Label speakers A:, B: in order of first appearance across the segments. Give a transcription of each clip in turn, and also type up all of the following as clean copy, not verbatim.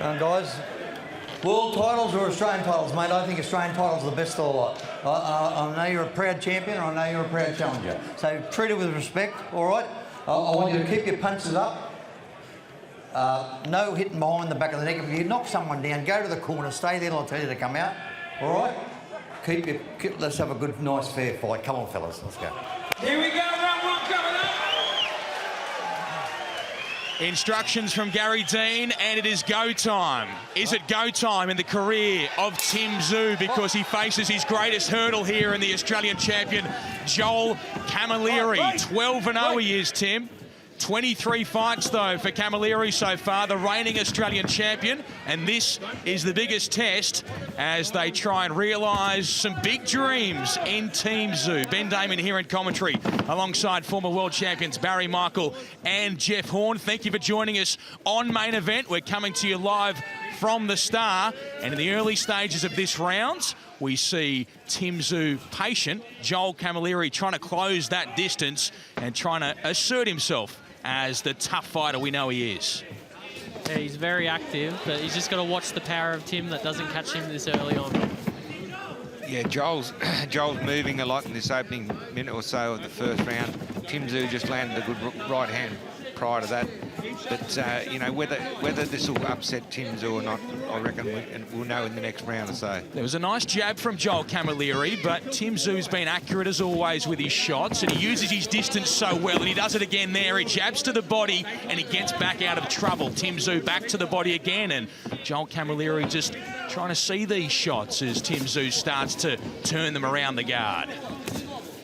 A: Guys, world titles or Australian titles, mate? I think Australian titles are the best of the lot. I know you're a proud champion, and I know you're a proud challenger. So treat it with respect, all right? I want you to keep your punches up. No hitting behind the back of the neck. If you knock someone down, go to the corner, stay there, and I'll tell you to come out, all right? Let's have a good, nice, fair fight. Come on, fellas, let's go.
B: Here we go, round one coming up.
C: Instructions from Gary Dean, and it is go time. Is it go time in the career of Tszyu, because he faces his greatest hurdle here in the Australian champion, Joel Camilleri. 12-0 he is, Tim. 23 fights, though, for Camilleri so far, the reigning Australian champion. And this is the biggest test as they try and realise some big dreams in Tszyu. Ben Damon here in commentary alongside former world champions Barry Michael and Jeff Horn. Thank you for joining us on Main Event. We're coming to you live from the Star. And in the early stages of this round, we see Tszyu patient, Joel Camilleri trying to close that distance and trying to assert himself as the tough fighter we know he is.
D: Yeah, he's very active, but he's just got to watch the power of Tim that doesn't catch him this early on.
E: Yeah, Joel's moving a lot in this opening minute or so of the first round. Tszyu just landed a good right hand prior to that. But, you know, whether this will upset Tszyu or not, I reckon we'll know in the next round or so.
C: There was a nice jab from Joel Camilleri, but Tszyu's been accurate as always with his shots, and he uses his distance so well, and he does it again there. He jabs to the body, and he gets back out of trouble. Tszyu back to the body again, and Joel Camilleri just trying to see these shots as Tszyu starts to turn them around the guard.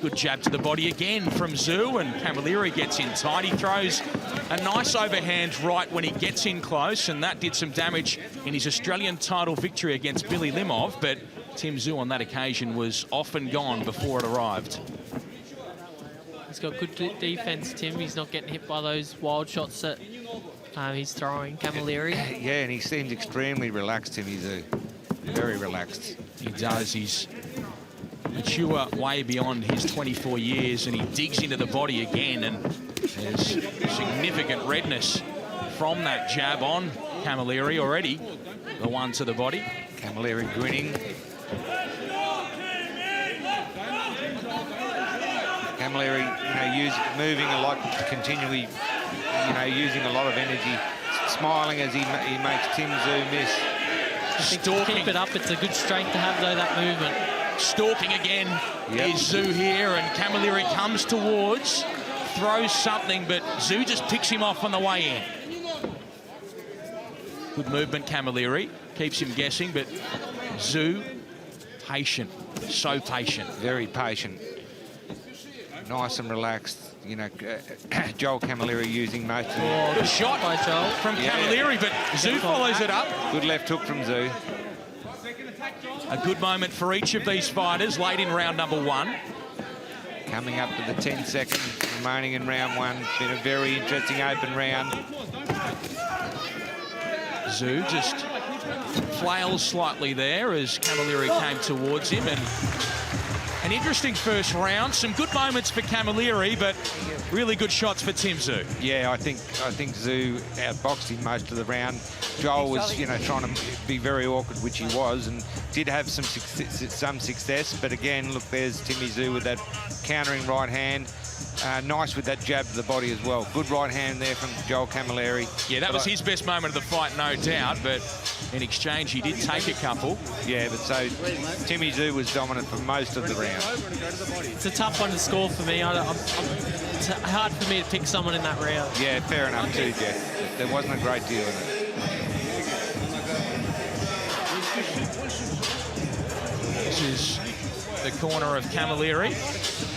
C: Good jab to the body again from Tszyu, and Camilleri gets in tight. He throws a nice overhand right when he gets in close, and that did some damage in his Australian title victory against Billy Limov, but Tszyu on that occasion was off and gone before it arrived.
D: He's got good defense, Tim. He's not getting hit by those wild shots that he's throwing, Camilleri.
E: Yeah, and he seems extremely relaxed, Tszyu. Very relaxed.
C: He does. He's mature way beyond his 24 years, and he digs into the body again, and there's significant redness from that jab on Camilleri already. The one to the body.
E: Camilleri grinning. Camilleri, you know, moving a lot, continually, you know, using a lot of energy, smiling as he makes Tszyu miss.
D: Stalking. Keep it up. It's a good strength to have, though, that movement.
C: Stalking again is Tszyu here, and Camilleri comes towards, throws something, but Tszyu just picks him off on the way in. Good movement, Camilleri. Keeps him guessing, but Tszyu, patient, so patient.
E: Very patient. Nice and relaxed. You know, Joel Camilleri using most of the...
C: Oh, the shot by Joel from Camilleri, but Tszyu follows it up.
E: Good left hook from Tszyu.
C: A good moment for each of these fighters late in round number one.
E: Coming up to the 10 seconds remaining in round one. Been a very interesting open round.
C: Tszyu just flails slightly there as Camilleri came towards him, and an interesting first round. Some good moments for Camilleri, but really good shots for Tszyu.
E: Yeah, I think Tszyu outboxed him most of the round. Joel was, you know, trying to be very awkward, which he was, and did have some success. But again, look, there's Tszyu with that countering right hand. Nice with that jab to the body as well. Good right hand there from Joel Camilleri.
C: Yeah, that was his best moment of the fight, no doubt, but in exchange, he did take a couple.
E: Yeah, but so Tszyu was dominant for most of the round.
D: It's a tough one to score for me. It's hard for me to pick someone in that round.
E: Yeah, fair enough too, Jeff. There wasn't a great deal in it.
C: This is the corner of Camilleri.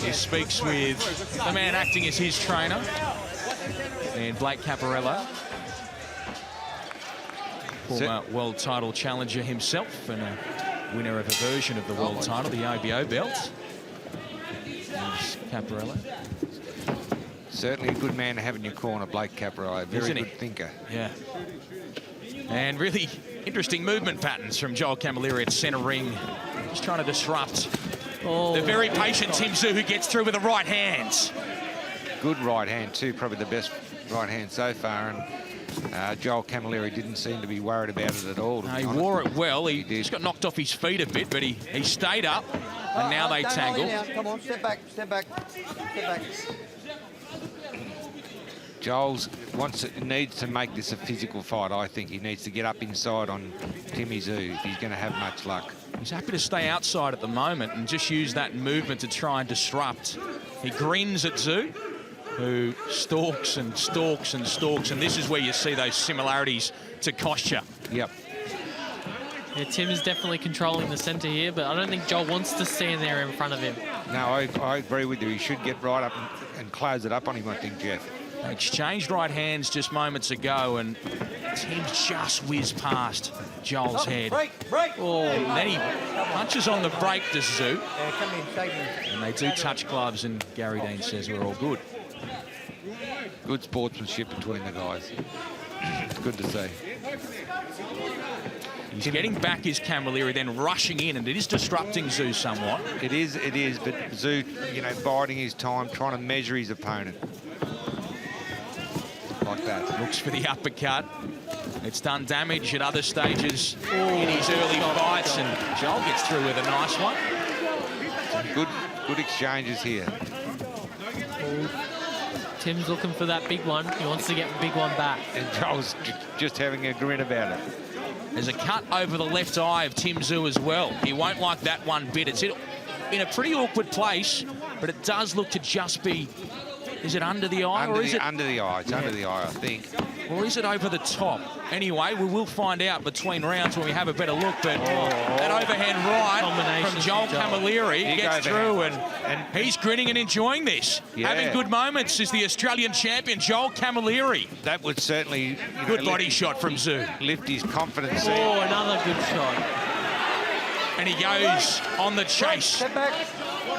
C: He speaks with the man acting as his trainer, and Blake Caparello, former world title challenger himself and a winner of a version of the world title, the OBO belt. There's Caparello.
E: Certainly a good man to have in your corner, Blake Caparello. Very good thinker.
C: Yeah. And really interesting movement patterns from Joel Camilleri at centre ring. Just trying to disrupt the very patient Tszyu, who gets through with the right hands.
E: Good right hand too, probably the best right hand so far. And Joel Camilleri didn't seem to be worried about it at all.
C: No, he wore it well. He just got knocked off his feet a bit, but he stayed up, and now they
A: Don't
C: tangle.
A: hold it now. Come on, step back, step back, step back.
E: Joel's needs to make this a physical fight. I think he needs to get up inside on Tszyu if he's going to have much luck.
C: He's happy to stay outside at the moment and just use that movement to try and disrupt. He grins at Tszyu, who stalks and stalks and stalks, and this is where you see those similarities to Kostya.
E: Yep.
D: Yeah, Tim is definitely controlling the centre here, but I don't think Joel wants to stand there in front of him.
E: No, I agree with you. He should get right up and close it up on him, I think, Jeff.
C: They exchanged right hands just moments ago, and Tim just whizzed past Joel's head.
A: Break, break.
C: Oh, and then he punches on the break to Tszyu.
A: Yeah, come in, shake me.
C: And they do touch gloves, and Gary Dean says we're all good.
E: Good sportsmanship between the guys. It's good to see.
C: He's getting back his Camilleri, then rushing in, and it is disrupting Tszyu somewhat.
E: It is, but Tszyu, biding his time, trying to measure his opponent. Like that.
C: Looks for the uppercut. It's done damage at other stages in his early fights, and Joel gets through with a nice one.
E: Some good exchanges here.
D: Tim's looking for that big one. He wants to get the big one back.
E: And Joel's just having a grin about it.
C: There's a cut over the left eye of Tszyu as well. He won't like that one bit. It's in a pretty awkward place, but it does look to just be... Is it under the eye, or is it...
E: Under the eye. It's under the eye, I think.
C: Or is it over the top? Anyway, we will find out between rounds when we have a better look, but that overhand right from Joel Camilleri gets through, and he's grinning and enjoying this.
E: Yeah.
C: Having good moments is the Australian champion, Joel Camilleri.
E: That would certainly...
C: Good body shot from Tszyu.
E: Lift his confidence.
D: Oh, another good shot.
C: And he goes on the chase.
A: Step back.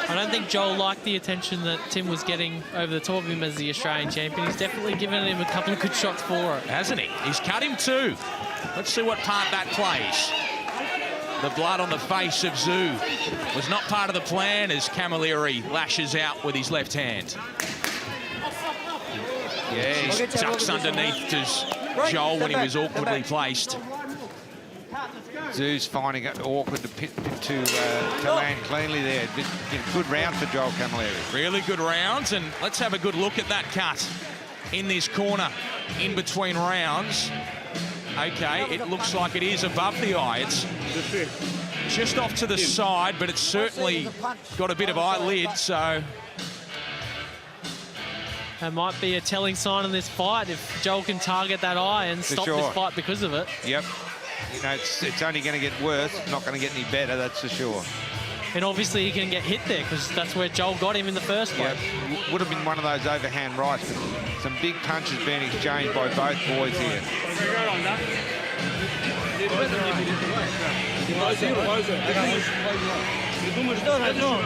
D: I don't think Joel liked the attention that Tim was getting over the top of him as the Australian champion. He's definitely given him a couple of good shots for it.
C: Hasn't he? He's cut him too. Let's see what part that plays. The blood on the face of Tszyu was not part of the plan as Camilleri lashes out with his left hand.
E: Yeah,
C: He ducks underneath Joel when he was awkwardly placed.
E: Tszyu's finding it awkward to land cleanly there. Good round for Joel Camilleri.
C: Really good rounds, and let's have a good look at that cut in this corner in between rounds. Okay, it looks like it is above the eye. It's just off to the side, but it's certainly got a bit of eyelid, so...
D: That might be a telling sign in this fight if Joel can target that eye and stop this fight because of it.
E: Yep. It's only going to get worse, not going to get any better, that's for sure.
D: And obviously he can get hit there because that's where Joel got him in the first place.
E: Yep. Would have been one of those overhand rights, but some big punches being exchanged by both boys here.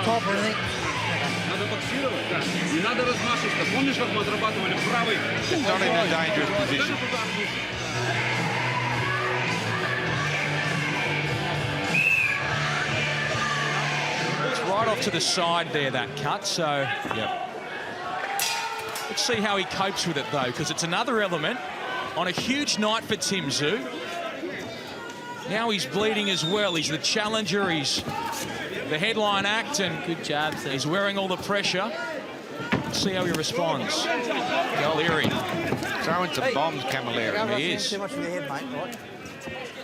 A: Top or anything.
E: Not in a dangerous position.
C: Right off to the side there, that cut, so...
E: Yep.
C: Let's see how he copes with it, though, because it's another element on a huge night for Tszyu. Now he's bleeding as well. He's the challenger, he's the headline act, and
D: good jabs there.
C: He's wearing all the pressure. Let's see how he responds. Camilleri.
E: Throwing some bombs, Camilleri.
C: He is.
A: Too much of your head, mate, right?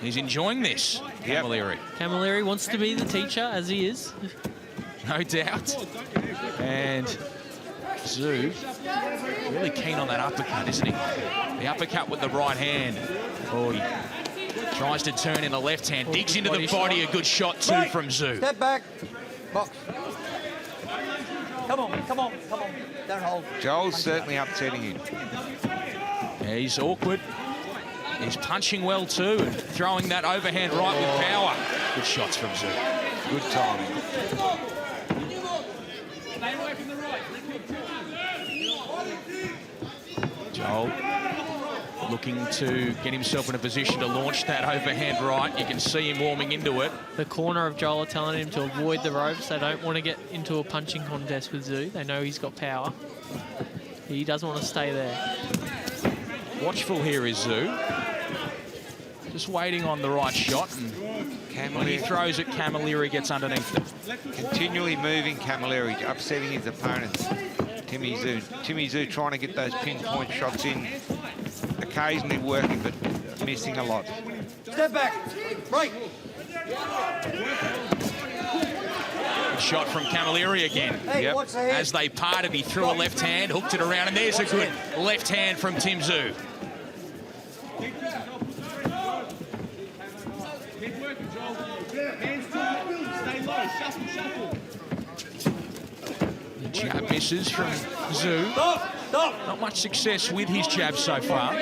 C: He's enjoying this, Camilleri.
D: Camilleri wants to be the teacher, as he is.
C: No doubt. And Tszyu, really keen on that uppercut, isn't he? The uppercut with the right hand. Oh, he tries to turn in the left hand, digs into the body. A good shot, too, from Tszyu.
A: Step back. Box. Come on, come on, come on. Don't hold.
E: Joel's certainly upsetting him.
C: Yeah, he's awkward. He's punching well, too, and throwing that overhand right with power. Good shots from Tszyu.
E: Good timing.
C: Joel looking to get himself in a position to launch that overhand right. You can see him warming into it.
D: The corner of Joel are telling him to avoid the ropes. They don't want to get into a punching contest with Tszyu. They know he's got power. He doesn't want to stay there.
C: Watchful here is Tszyu. Just waiting on the right shot, and when he throws it, Camilleri gets underneath it.
E: Continually moving Camilleri, upsetting his opponents. Tszyu. Tszyu trying to get those pinpoint shots in, occasionally working, but missing a lot.
A: Step back. Break.
C: Shot from Camilleri again.
A: Hey,
E: Yep.
A: watch the head.
C: As they parted, he threw a left hand, hooked it around, and there's a good left hand from Tszyu. The jab misses from Tszyu. Not much success with his jab so far.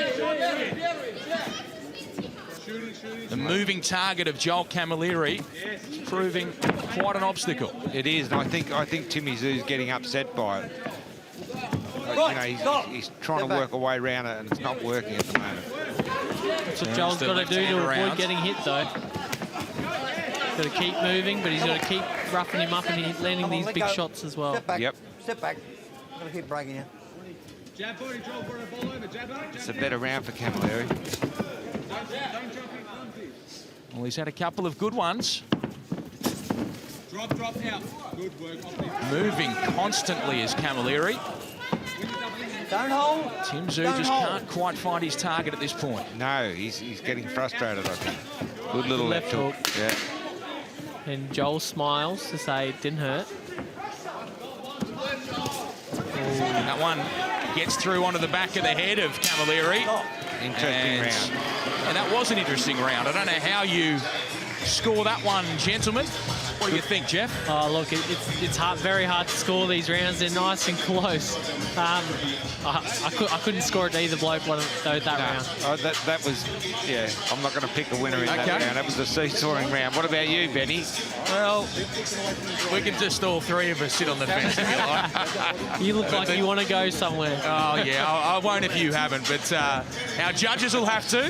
C: The moving target of Joel Camilleri is proving quite an obstacle.
E: It is, and I think Tszyu's getting upset by it. He's trying to work a way around it, and it's not working at the moment.
D: That's what Joel's got to do to avoid getting hit, though. Got to keep moving, but he's got to keep roughing him up and landing these big shots as well.
A: Step back.
E: Yep.
A: Step back. I'm going to keep breaking you.
E: It's a better round for Camilleri.
C: Well, he's had a couple of good ones.
B: Drop out. Good work.
C: Moving constantly is Camilleri.
A: Don't hold.
C: Tszyu
A: Don't
C: just
A: hold.
C: can't quite find his target at this point.
E: No, he's getting frustrated, I think. Good little left hook. Yeah.
D: And Joel smiles to say it didn't hurt.
C: And that one gets through onto the back of the head of Camilleri.
E: Interesting round.
C: And that was an interesting round. I don't know how you score that one, gentlemen. What do you think, Jeff?
D: Oh, look, it's very hard to score these rounds. They're nice and close. I couldn't score it to either bloke that round.
E: Oh, that was, yeah, I'm not going to pick a winner in that round. That was a seesawing round. What about you, Benny?
C: Well, we can just all three of us sit on the fence if you like.
D: You look like you want to go somewhere.
C: Oh, yeah, I won't if you haven't, but our judges will have to.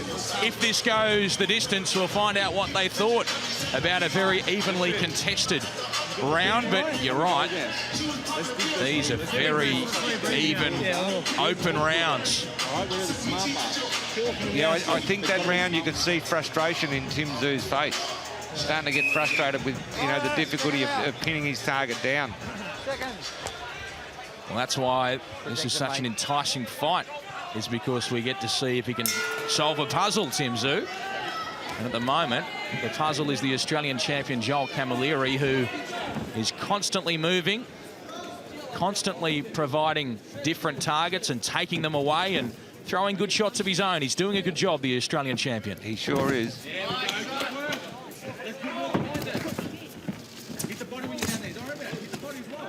C: If this goes the distance, we'll find out what they thought about a very evenly contested round, but you're right. These are very even, open rounds.
E: Yeah, I think that round you could see frustration in Tszyu's face. Starting to get frustrated with, the difficulty of pinning his target down.
C: Well, that's why this is such an enticing fight, is because we get to see if he can solve a puzzle, Tszyu. And at the moment, the puzzle is the Australian champion, Joel Camilleri, who is constantly moving, constantly providing different targets and taking them away and throwing good shots of his own. He's doing a good job, the Australian champion.
E: He sure is.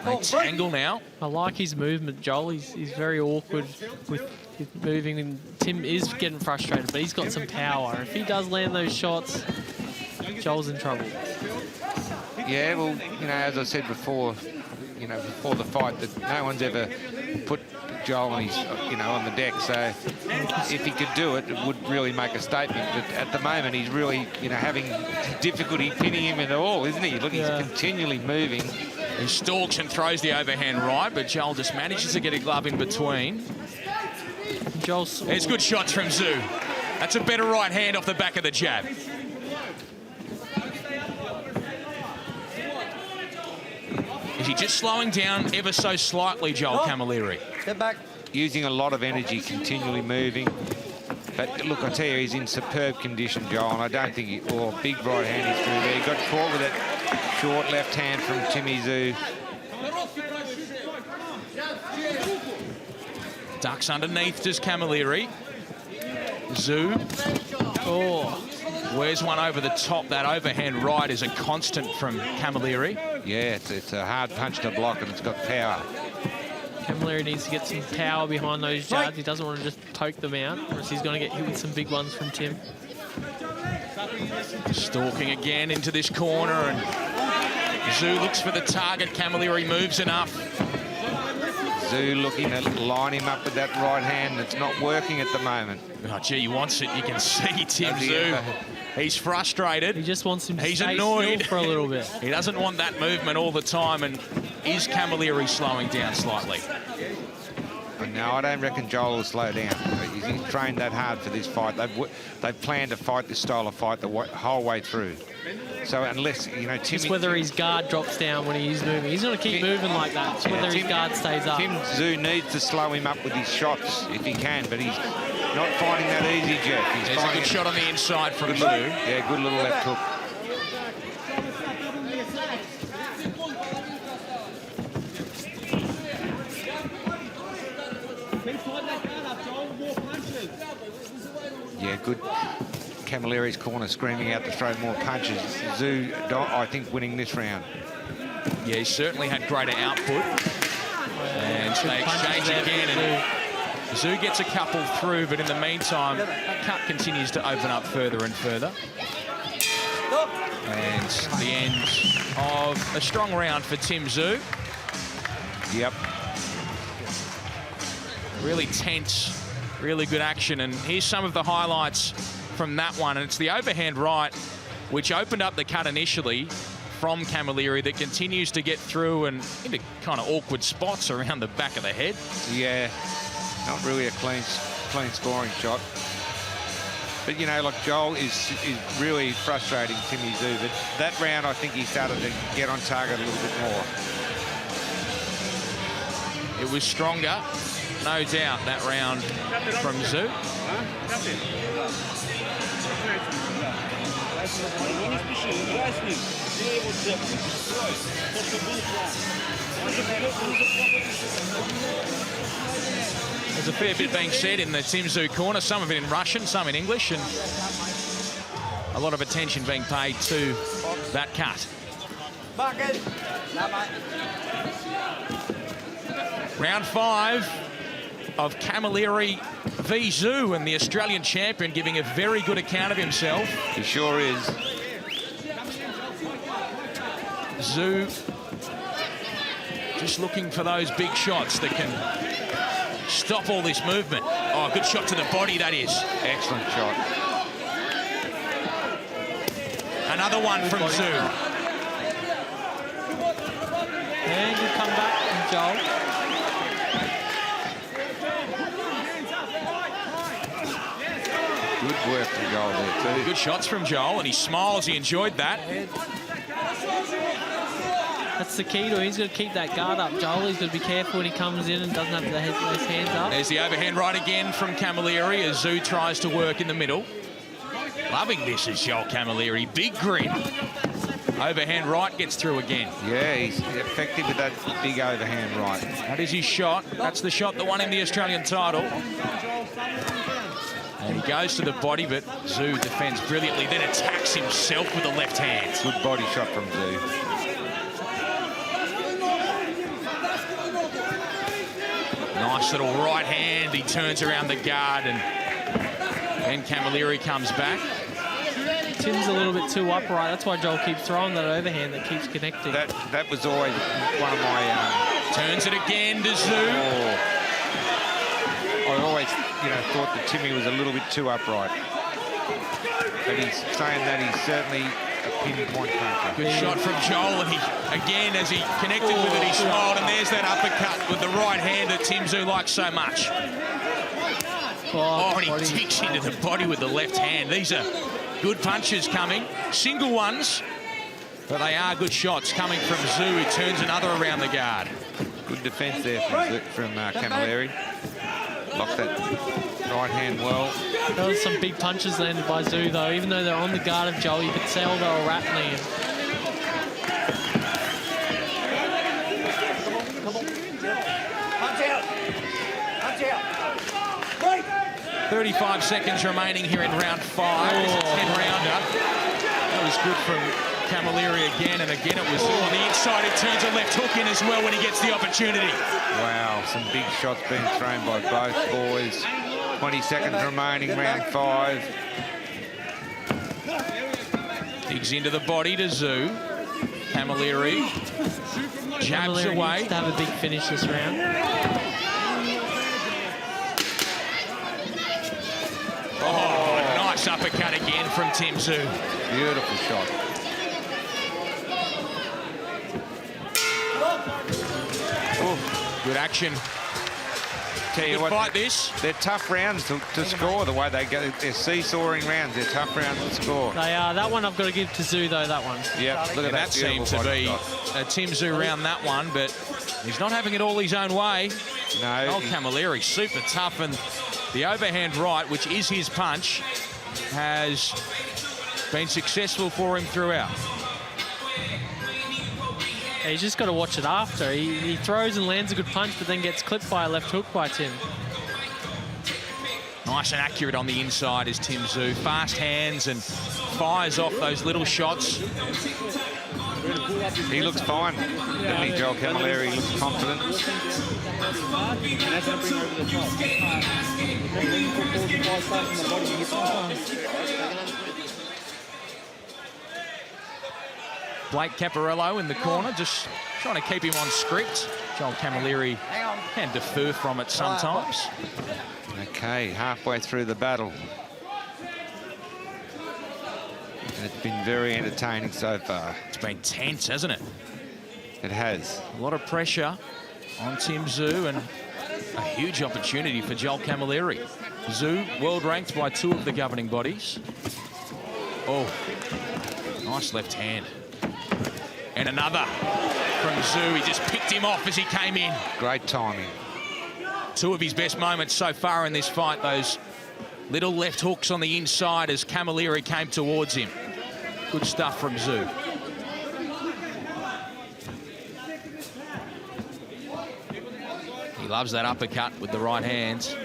C: They tangle now.
D: I like his movement, Joel. He's very awkward with moving, and Tim is getting frustrated, but he's got some power. If he does land those shots, Joel's in trouble.
E: Yeah, well, as I said before, before the fight, that no one's ever put Joel on his, on the deck. So if he could do it, it would really make a statement. But at the moment, he's really, having difficulty pinning him at all, isn't he? Look, he's continually moving.
C: He stalks and throws the overhand right, but Joel just manages to get a glove in between. There's good shots from Tszyu. That's a better right hand off the back of the jab. Is he just slowing down ever so slightly, Joel Camilleri?
A: Step back.
E: Using a lot of energy, continually moving. But look, I tell you, he's in superb condition, Joel, and I don't think big right hand is through there. He got caught with that short left hand from Tszyu.
C: Ducks underneath does Camilleri. Tszyu. Where's one over the top? That overhand right is a constant from Camilleri.
E: Yeah, it's a hard punch to block, and it's got power.
D: Camilleri needs to get some power behind those jabs. He doesn't want to just poke them out, or else he's going to get hit with some big ones from Tim.
C: Stalking again into this corner, and Tszyu looks for the target. Camilleri moves enough.
E: Tszyu looking to line him up with that right hand. It's not working at the moment.
C: Oh, gee, he wants it. You can see Tszyu. He's frustrated.
D: He just wants him to
C: He's
D: stay
C: annoyed
D: still for a little bit.
C: He doesn't want that movement all the time, and is Camilleri slowing down slightly?
E: No, I don't reckon Joel will slow down. He's trained that hard for this fight. They've planned to fight this style of fight the whole way through. So unless, you know, Timmy...
D: It's whether his guard drops down when he is moving. He's going to keep moving like that. It's whether his guard stays up.
E: Tszyu needs to slow him up with his shots if he can, but he's not finding that easy, Jeff.
C: There's a good shot on the inside from Tszyu.
E: Yeah, good little left hook. Yeah, good. Camilleri's corner screaming out to throw more punches. Tszyu, I think, winning this round.
C: Yeah, he certainly had greater output. And they exchange again. And Tszyu gets a couple through, but in the meantime, that cut continues to open up further and further. And the end of a strong round for Tszyu.
E: Yep.
C: Really tense, really good action. And here's some of the highlights from that one. And it's the overhand right, which opened up the cut initially from Camilleri, that continues to get through and into kind of awkward spots around the back of the head.
E: Yeah, not really a clean scoring shot. But, you know, like Joel is really frustrating Tszyu. But that round, I think he started to get on target a little bit more.
C: It was stronger, no doubt, that round from Tszyu. There's a fair bit being said in the Tszyu corner, some of it in Russian, some in English, and a lot of attention being paid to that cut. Round 5 of Camilleri v Tszyu, and the Australian champion giving a very good account of himself.
E: He sure is.
C: Tszyu just looking for those big shots that can stop all this movement. Oh, good shot to the body, that is.
E: Excellent shot.
C: Another one from Tszyu.
D: And good comeback from Joel.
E: Good work from Joel there too.
C: Good shots from Joel, and he smiles. He enjoyed that.
D: That's the key to him. He's got to keep that guard up, Joel. He's got to be careful when he comes in and doesn't have those hands up.
C: There's the overhand right again from Camilleri as Tszyu tries to work in the middle. Loving this is Joel Camilleri. Big grin. Overhand right gets through again.
E: Yeah, he's effective with that big overhand right.
C: That is his shot. That's the shot that won him the Australian title. And he goes to the body, but Tszyu defends brilliantly, then attacks himself with the left hand.
E: Good body shot from Tszyu.
C: Nice little right hand. He turns around the guard, and Camilleri comes back.
D: Tim's a little bit too upright. That's why Joel keeps throwing that overhand that keeps connecting.
E: That was always one of my...
C: Turns it again to Tszyu.
E: I always, thought that Timmy was a little bit too upright. But he's saying that he's certainly a pinpoint puncher.
C: Good shot from Joel, and he, again, as he connected with it, he smiled, and there's that uppercut with the right hand that Tszyu likes so much. Oh, and he ticks into the body with the left hand. These are good punches coming, single ones, but they are good shots coming from Tszyu, who turns another around the guard.
E: Good defence there from Camilleri. Locked that right hand well.
D: There was some big punches landed by Tszyu, though. Even though they're on the guard of Joel, you could tell they were rattling.
A: Punch out! Punch out!
C: 35 seconds remaining here in round 5. It's a 10-rounder. That was good from Camilleri again, and again it was on the inside. It turns a left hook in as well when he gets the opportunity.
E: Wow, some big shots being thrown by both boys. 20 seconds remaining, round 5.
C: Digs into the body to Tszyu. Camilleri jabs away.
D: Needs to have a big finish this round.
C: Oh, a nice uppercut again from Tszyu.
E: Beautiful shot.
C: Good action.
E: Tell you
C: Good
E: what,
C: fight this.
E: they're tough rounds to score the way they go. They're seesawing rounds. They're tough rounds to score.
D: They are. That one I've got to give to Tszyu, though, that one.
E: Yep, look at
C: That seemed to be a Tszyu round, that one, but he's not having it all his own way.
E: No.
C: Joel Camilleri, super tough, and the overhand right, which is his punch, has been successful for him throughout.
D: He's just got to watch it after. He throws and lands a good punch, but then gets clipped by a left hook by Tim.
C: Nice and accurate on the inside is Tszyu. Fast hands and fires off those little shots.
E: He looks fine, doesn't he, Joel Camilleri? He looks confident.
C: Blake Caparello in the corner, just trying to keep him on script. Joel Camilleri can defer from it sometimes.
E: Okay, halfway through the battle. And it's been very entertaining so far.
C: It's been tense, hasn't it?
E: It has.
C: A lot of pressure on Tszyu and a huge opportunity for Joel Camilleri. Tszyu, world ranked by 2 of the governing bodies. Oh, nice left hand. And another from Tszyu. He just picked him off as he came in.
E: Great timing.
C: 2 of his best moments so far in this fight, those little left hooks on the inside as Camilleri came towards him. Good stuff from Tszyu. He loves that uppercut with the right hand.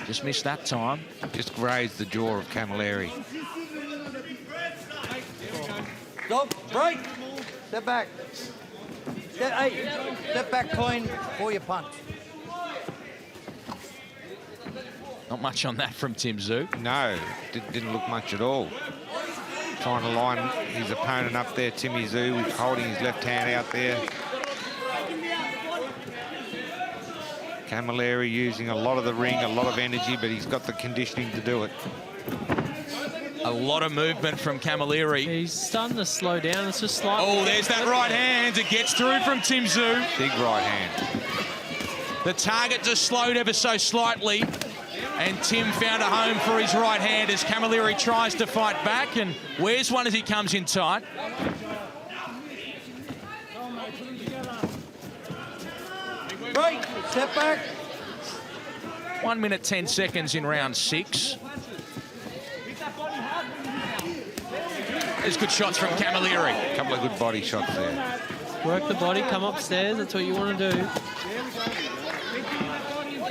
C: Just missed that time.
E: Just grazed the jaw of Camilleri.
A: Stop, break. Step back. Step back clean before you punch.
C: Not much on that from Tszyu.
E: No, didn't look much at all. Trying to line his opponent up there, Tszyu, with holding his left hand out there. Camilleri using a lot of the ring, a lot of energy, but he's got the conditioning to do it.
C: A lot of movement from Camilleri.
D: He's starting to slow down. It's just slightly...
C: Oh, there's that right hand. It gets through from Tszyu.
E: Big right hand.
C: The target just slowed ever so slightly, and Tim found a home for his right hand as Camilleri tries to fight back, and wears one as he comes in tight.
A: Break. Step back.
C: 1 minute, 10 seconds in round 6. There's good shots from Camilleri.
E: A couple of good body shots there.
D: Work the body, come upstairs. That's what you want to do.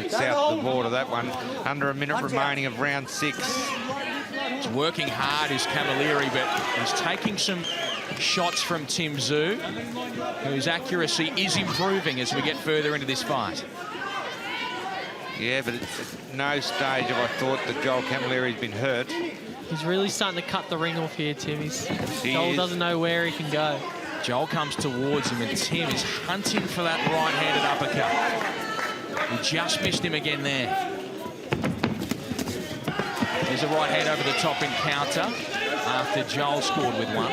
E: It's out the border, that one. Under a minute remaining of round 6.
C: He's working hard is Camilleri, but he's taking some shots from Tszyu, whose accuracy is improving as we get further into this fight.
E: Yeah, but at no stage have I thought that Joel Camilleri's been hurt.
D: He's really starting to cut the ring off here, Tim. Joel doesn't know where he can go.
C: Joel comes towards him, and Tim is hunting for that right-handed uppercut. He just missed him again there. There's a right hand over the top encounter after Joel scored with one.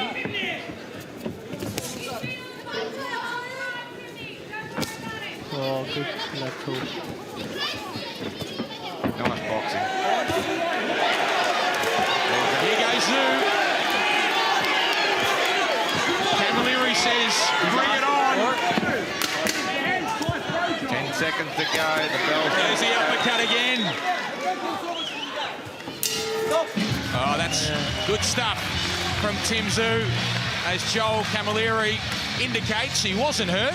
D: Oh, good left hook.
E: Nice boxing.
C: Here goes Tszyu. Camilleri says, bring it on.
E: 10 seconds to go. The bell.
C: There's the uppercut again. Oh, that's good stuff from Tszyu, as Joel Camilleri indicates he wasn't hurt.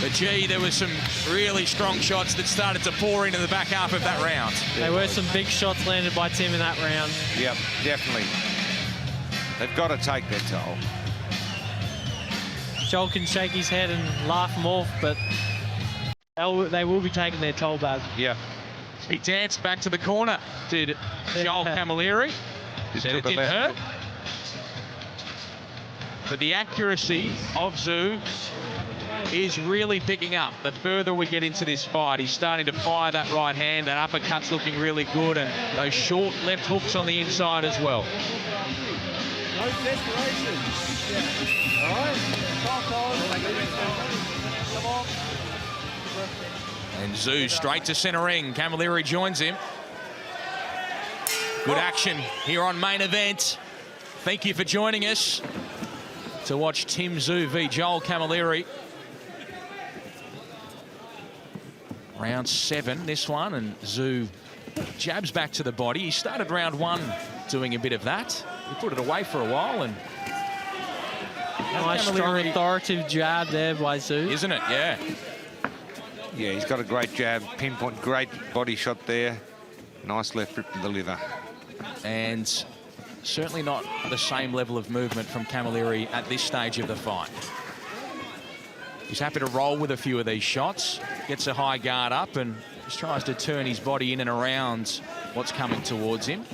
C: But gee, there were some really strong shots that started to pour into the back half of that round.
D: There were some big shots landed by Tim in that round.
E: Yep, definitely. They've got to take their toll.
D: Joel can shake his head and laugh them off, but they will be taking their toll back.
E: Yeah.
C: He danced back to the corner, did Joel Camilleri. Said it didn't hurt. But the accuracy of Tszyu is really picking up. The further we get into this fight, he's starting to fire that right hand. That uppercut's looking really good, and those short left hooks on the inside as well.
B: No desperation. All right. Come on.
C: And Tszyu straight to centre ring. Camilleri joins him. Good action here on Main Event. Thank you for joining us to watch Tszyu v Joel Camilleri. Round 7, this one, and Tszyu jabs back to the body. He started round 1 doing a bit of that. He put it away for a while, and
D: nice, strong, authoritative jab there by Tszyu.
C: Isn't it? Yeah.
E: Yeah, he's got a great jab, pinpoint, great body shot there. Nice left rip to the liver.
C: And certainly not the same level of movement from Camilleri at this stage of the fight. He's happy to roll with a few of these shots. Gets a high guard up and just tries to turn his body in and around what's coming towards him.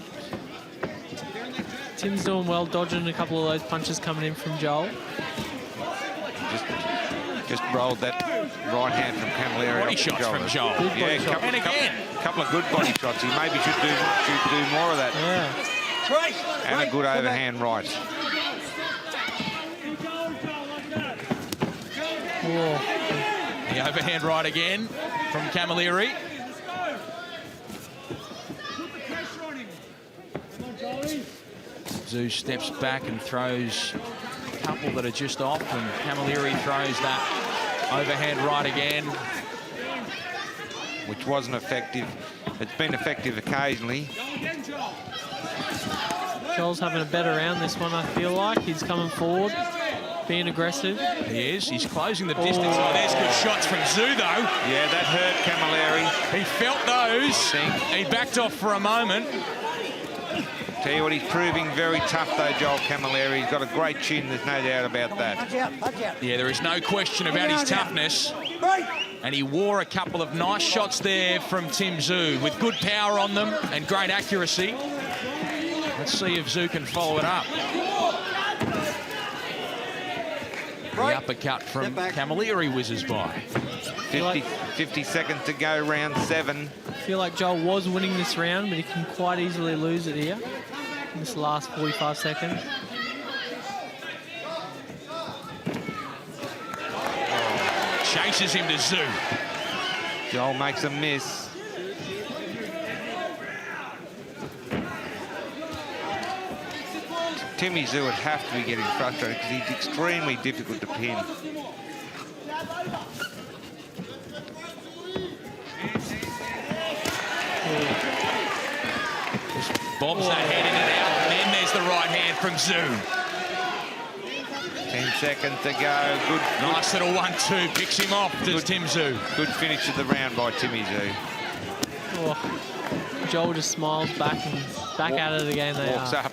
D: Tim's doing well, dodging a couple of those punches coming in from Joel.
E: Just rolled that right hand from Camilleri.
C: Body shots from Joel.
D: Good body
E: Yeah,
D: shot.
C: And again.
E: Couple of good body shots. He maybe should do more of that.
D: Yeah.
E: And a good overhand right.
D: Whoa.
C: The overhand right again from Camilleri. Tszyu steps back and throws a couple that are just off, and Camilleri throws that overhand right again.
E: Which wasn't effective. It's been effective occasionally.
D: Joel's having a better round this one, I feel like. He's coming forward, being aggressive.
C: He is. He's closing the distance. Oh, there's good shots from Tszyu, though.
E: Yeah, that hurt Camilleri.
C: He felt those. He backed off for a moment.
E: Tell you what, he's proving very tough, though, Joel Camilleri. He's got a great chin, there's no doubt about that.
C: Yeah, there is no question about his toughness. And he wore a couple of nice shots there from Tszyu with good power on them and great accuracy. Let's see if Tszyu can follow it up. The uppercut from Camilleri whizzes by.
E: 50 seconds to go, round 7.
D: I feel like Joel was winning this round, but he can quite easily lose it here in this last 45 seconds.
C: Chases him to Tszyu.
E: Joel makes a miss. Tszyu would have to be getting frustrated because he's extremely difficult to pin.
C: Just bobs that head in and out, and then there's the right hand from Tszyu.
E: 10 seconds to go. Good.
C: Nice little 1-2, picks him off, does Tszyu.
E: Good finish of the round by Tszyu.
D: Oh. Joel just smiles back and back at it again. They
E: Walks
D: are.
E: up.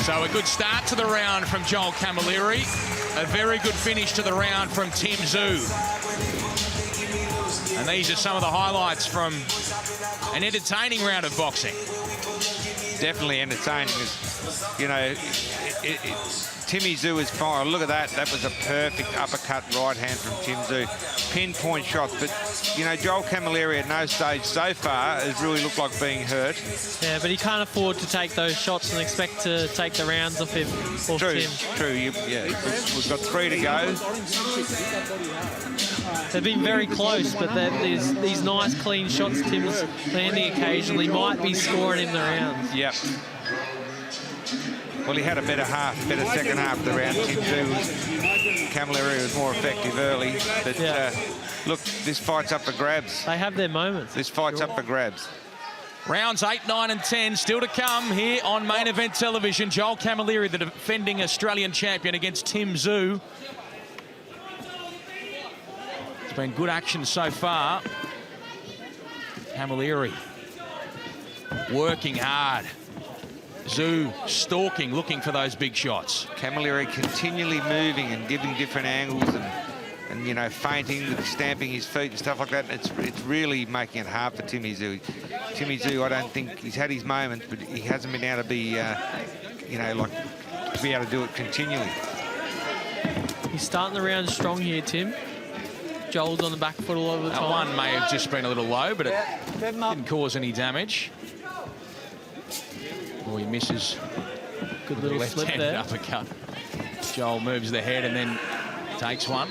C: So a good start to the round from Joel Camilleri. A very good finish to the round from Tszyu. And these are some of the highlights from an entertaining round of boxing.
E: Definitely entertaining. You know, Tszyu is fine. Look at that. That was a perfect uppercut right hand from Tszyu. Pinpoint shots. But, you know, Joel Camilleri at no stage so far has really looked like being hurt.
D: Yeah, but he can't afford to take those shots and expect to take the rounds off him.
E: True. Yeah, we've got 3 to go.
D: They've been very close, but there's these nice, clean shots Tim's landing occasionally might be scoring him the rounds.
E: Yep. Well, he had a better second half of the round. Camilleri was more effective early. But, look, this fight's up for grabs.
D: They have their moments.
E: This fight's up for grabs.
C: Rounds 8, 9 and 10 still to come here on Main Event Television. Joel Camilleri, the defending Australian champion, against Tszyu. It's been good action so far. Camilleri working hard. Tszyu stalking, looking for those big shots.
E: Camilleri continually moving and giving different angles and you know, feinting, stamping his feet and stuff like that. It's really making it hard for Tszyu. Tszyu, I don't think he's had his moments, but he hasn't been able to be, you know, like to be able to do it continually.
D: He's starting the round strong here, Tim. Joel's on the back foot all over the
C: That
D: time.
C: one may have just been a little low, but it didn't cause any damage. Oh, he misses.
D: Good little slip
C: Left-handed
D: there.
C: uppercut. Joel moves the head and then Takes one.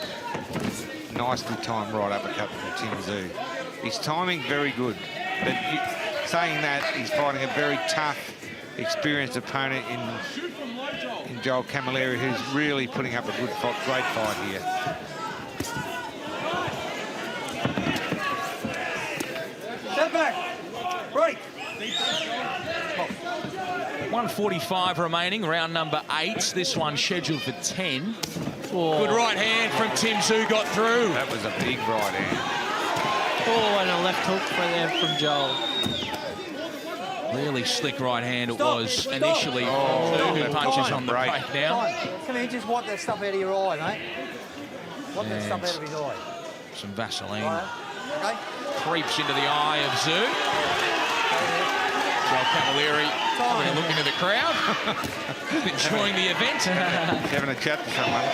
E: Nicely timed right uppercut from Tszyu. His timing very good, but saying that, he's fighting a very tough, experienced opponent in Joel Camilleri, who's really putting up a good fight, great fight here.
A: Step back. Break.
C: 1:45 remaining, round number 8. This one scheduled for 10.
D: Oh.
C: Good right hand from Tszyu, got through.
E: That was a big right hand.
D: Oh, and a left hook for there from Joel.
C: Really slick right hand it was initially.
E: Oh,
C: Tszyu who punches on the break now.
A: Come here, just wipe that stuff out of your eye, mate. Wipe that stuff out of his eye.
C: Some Vaseline.
A: Right. Okay.
C: Creeps into the eye of Tszyu. Joel Camilleri having a look into the crowd. Enjoying the event.
E: Having a chat to someone.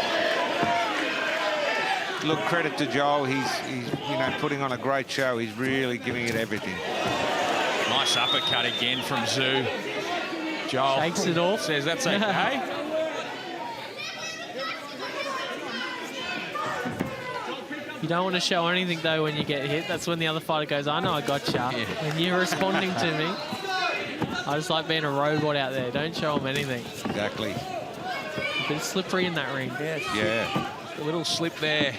E: Look, credit to Joel. He's putting on a great show. He's really giving it everything.
C: Nice uppercut again from Tszyu. Joel
D: Shakes it off.
C: Says that's okay.
D: You don't want to show anything, though, when you get hit. That's when the other fighter goes, I know I gotcha.
C: Yeah.
D: When you're responding to me, I just like being a robot out there. Don't show them anything.
E: Exactly.
D: A bit slippery in that ring.
A: Yes.
E: Yeah.
C: A little slip there.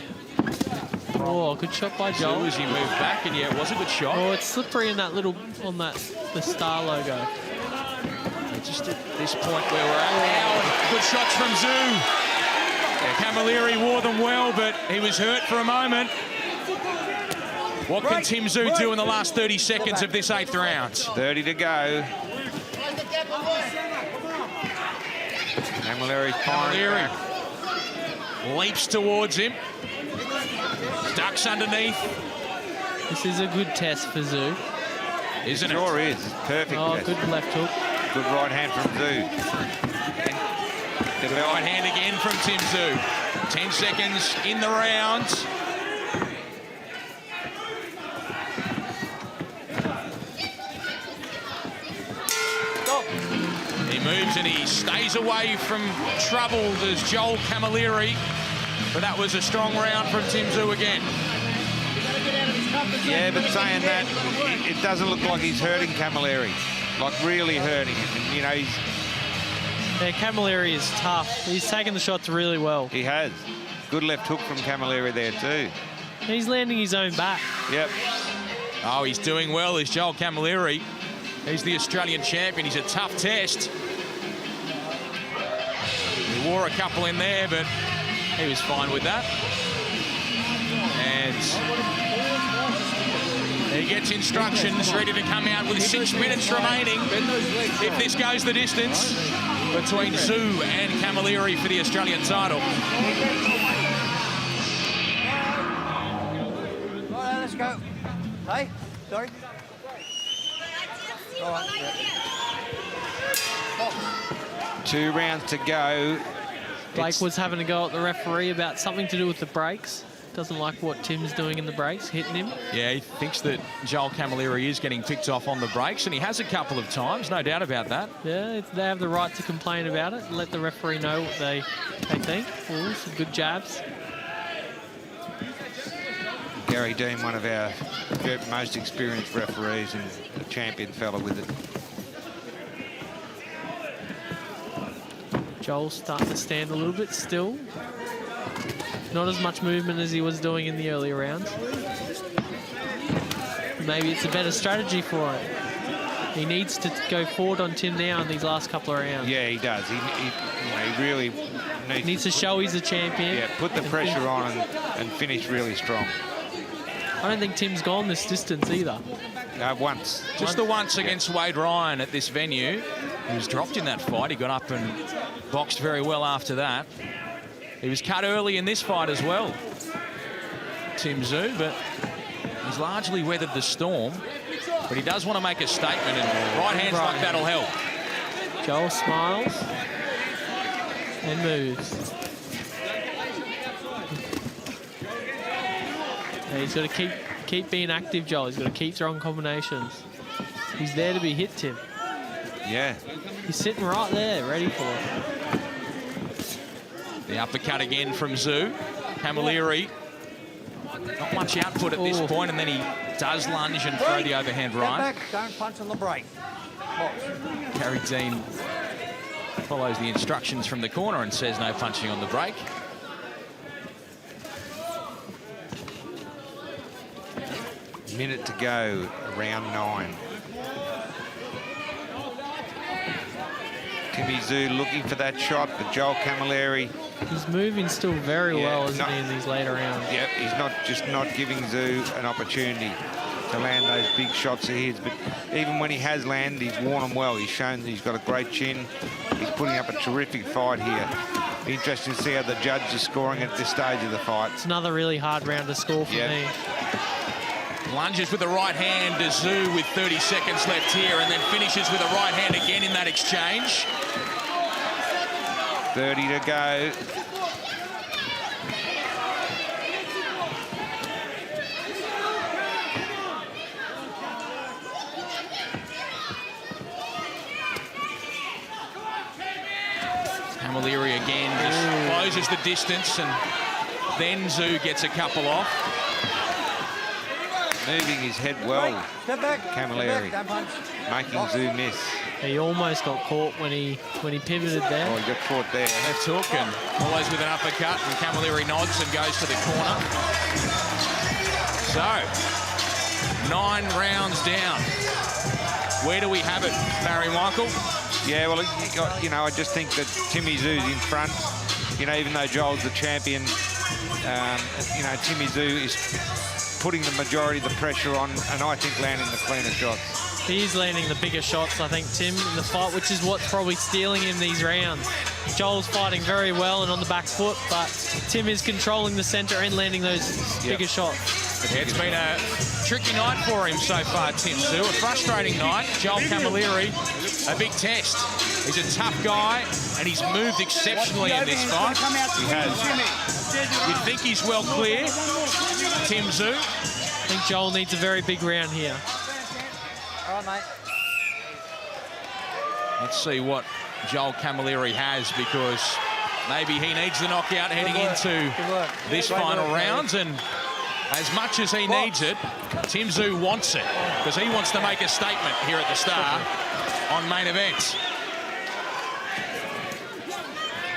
D: Oh, good shot by Joel.
C: Tszyu as he moved back, and yeah, it was a good shot.
D: Oh, it's slippery in that little, on that, the star logo.
C: Yeah, just at this point where we're at now, and good shots from Tszyu. Camilleri wore them well, but he was hurt for a moment. What can Tszyu do in the last 30 seconds of this 8th round?
E: 30 to go. Camilleri firing.
C: Leaps towards him. Ducks underneath.
D: This is a good test for Tszyu.
C: Isn't it?
E: Sure is. It's perfect.
D: Oh,
E: test.
D: good left hook.
E: Good right hand from Tszyu.
C: The right hand again from Tszyu. 10 seconds in the round. He moves and he stays away from trouble as Joel Camilleri. But that was a strong round from Tszyu again.
E: Yeah, but saying that, it doesn't look like he's hurting Camilleri. Like really hurting him. And, he's...
D: Yeah, Camilleri is tough. He's taking the shots really well.
E: He has. Good left hook from Camilleri there too.
D: He's landing his own back.
E: Yep.
C: Oh, he's doing well, is Joel Camilleri. He's the Australian champion. He's a tough test. He wore a couple in there, but he was fine with that. And he gets instructions, ready to come out with 6 minutes remaining. If this goes the distance, between Tszyu and Camilleri for the Australian title.
A: All right, let's go. Hey, sorry. All right. Yeah.
E: 2 rounds to go.
D: Blake was having a go at the referee about something to do with the brakes. Doesn't like what Tim's doing in the brakes, hitting him.
C: Yeah, he thinks that Joel Camilleri is getting picked off on the brakes, and he has a couple of times, no doubt about that.
D: Yeah, they have the right to complain about it and let the referee know what they think. Oh, some good jabs.
E: Gary Dean, one of our most experienced referees and a champion fella with it.
D: Joel's starting to stand a little bit still. Not as much movement as he was doing in the earlier rounds. Maybe it's a better strategy for him. He needs to go forward on Tim now in these last couple of rounds.
E: Yeah, he does. He really
D: needs to show he's a champion.
E: Yeah, put the pressure on and finish really strong.
D: I don't think Tim's gone this distance either.
E: Once.
C: Just the once against Wade Ryan at this venue. He was dropped in that fight. He got up and boxed very well after that. He was cut early in this fight as well, Tszyu, but he's largely weathered the storm. But he does want to make a statement, and right hands like that'll help.
D: Joel smiles and moves. Yeah, he's got to keep being active, Joel. He's got to keep throwing combinations. He's there to be hit, Tim.
E: Yeah.
D: He's sitting right there, ready for it.
C: The uppercut again from Tszyu. Camilleri, not much output at this point, and then he does lunge and throw the overhand
A: Get
C: right.
A: back, don't punch on the break. Box.
C: Gary Dean follows the instructions from the corner and says no punching on the break.
E: Minute to go, round 9. Tszyu looking for that shot, but Joel Camilleri,
D: He's moving still very well, isn't he, in these later rounds?
E: yep, he's not giving Tszyu an opportunity to land those big shots of his. But even when he has landed, he's worn them well. He's shown that he's got a great chin. He's putting up a terrific fight here. Be interesting to see how the judge is scoring at this stage of the fight.
D: It's another really hard round to score for me.
C: Lunges with the right hand to Tszyu with 30 seconds left here, and then finishes with the right hand again in that exchange.
E: 30 to go.
C: Camilleri again just closes the distance, and then Tszyu gets a couple off.
E: Moving his head well,
A: Step back.
E: Camilleri.
A: Step back, don't punch.
E: making Tszyu miss.
D: He almost got caught when he pivoted there.
E: Oh, he got caught there.
C: Left hook and follows with an uppercut, and Camilleri nods and goes to the corner. So, 9 rounds down. Where do we have it, Barry Michael?
E: Yeah, well, you know, I just think that Tszyu's in front. You know, even though Joel's the champion, you know, Tszyu is putting the majority of the pressure on, and I think landing the cleaner shots.
D: He's landing the bigger shots, I think, Tim, in the fight, which is what's probably stealing him these rounds. Joel's fighting very well and on the back foot, but Tim is controlling the centre and landing those bigger shots.
C: It's been a tricky night for him so far, Tszyu. A frustrating night. Joel Camilleri, a big test. He's a tough guy, and he's moved exceptionally in this fight.
E: He has.
C: You'd think he's well clear, Tszyu.
D: I think Joel needs a very big round here.
A: All right, mate.
C: Let's see what Joel Camilleri has, because maybe he needs the knockout heading into this final round, and as much as he needs it, Tszyu wants it, because he wants to make a statement here at the Star on main event.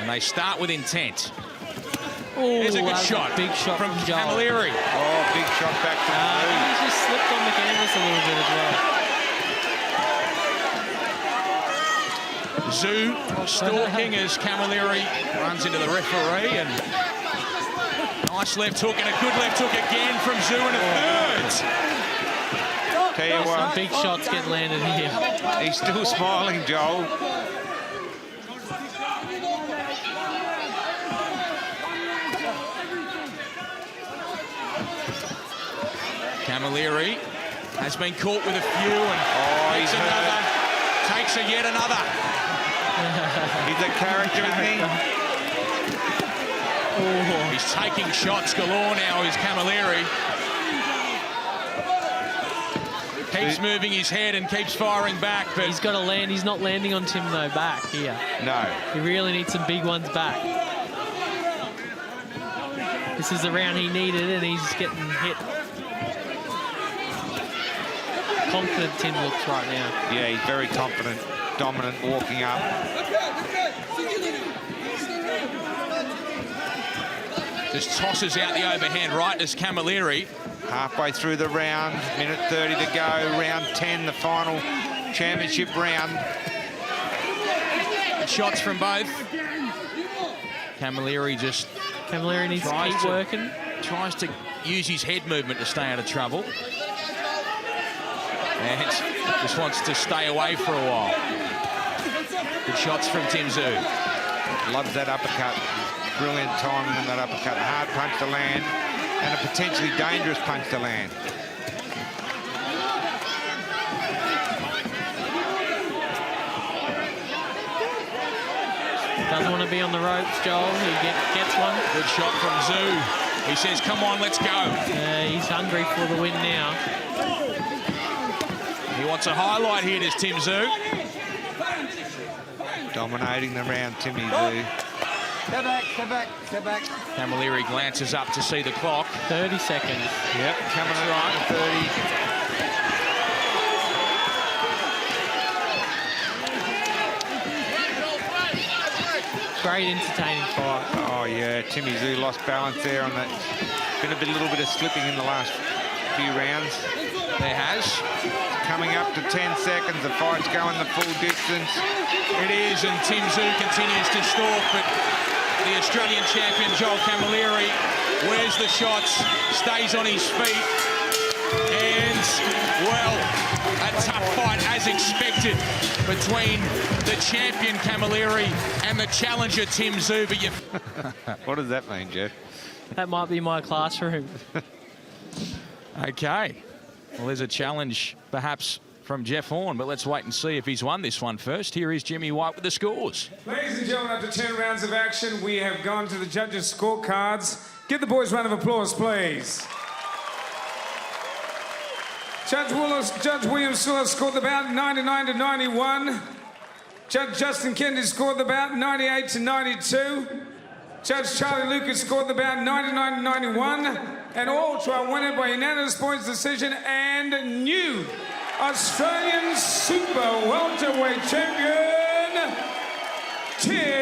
C: And they start with intent. There's a good shot,
D: big shot
C: from
D: Joel.
C: Camilleri.
E: Oh, big shot back to
D: He just slipped on the canvas a little bit as well.
C: Tszyu stalking as Camilleri runs into the referee, and nice left hook, and a good left hook again from Tszyu, and a third.
E: Tell you what,
D: Big shots get landed here.
E: he's still smiling, Joel.
C: Camilleri has been caught with a few, and
E: he's
C: takes yet another.
E: He's a character, isn't he?
C: He's taking shots galore now, is Camilleri. Keeps moving his head and keeps firing back, but
D: He's got to land. He's not landing on Tim, though, back here.
E: No.
D: He really needs some big ones back. This is the round he needed, and he's getting hit. Confident Tim looks right now.
E: Yeah, he's very confident, dominant, walking up.
C: just tosses out the overhand right as Camilleri.
E: Halfway through the round, minute 30 to go, round 10, the final championship round.
C: Shots from both. Camilleri
D: needs to keep working.
C: Tries to use his head movement to stay out of trouble. And just wants to stay away for a while. Good shots from Tszyu.
E: Loves that uppercut. Brilliant timing on that uppercut. A hard punch to land and a potentially dangerous punch to land.
D: Doesn't want to be on the ropes, Joel. He gets one.
C: Good shot from Tszyu. He says, come on, let's go.
D: He's hungry for the win now.
C: He wants a highlight here, does Tszyu.
E: Dominating the round, Tszyu.
A: Step back, step back, step back.
C: Camilleri glances up to see the clock.
D: 30 seconds.
E: Yep, coming around to 30.
D: Great entertaining fight.
E: Oh, yeah, Timmy Tszyu lost balance there on that. Been a little bit of slipping in the last few rounds.
C: There has.
E: Coming up to 10 seconds, the fight's going the full distance.
C: It is, and Tim Tszyu continues to stalk, but the Australian champion, Joel Camilleri, wears the shots, stays on his feet, and, well, a tough fight as expected between the champion Camilleri and the challenger Tim Tszyu. But you...
E: What does that mean, Jeff?
D: That might be my classroom.
C: Okay. Well, there's a challenge, perhaps, from Jeff Horn, but let's wait and see if he's won this one first. Here is Jimmy White with the scores.
F: Ladies and gentlemen, after 10 rounds of action, we have gone to the judges' scorecards. Give the boys a round of applause, please. Judge William Swiller scored the bout 99-91. Judge Justin Kennedy scored the bout 98-92. Judge Charlie Lucas scored the bout 99-91. And all to our winner by unanimous points decision and new Australian Super Welterweight Champion, Tim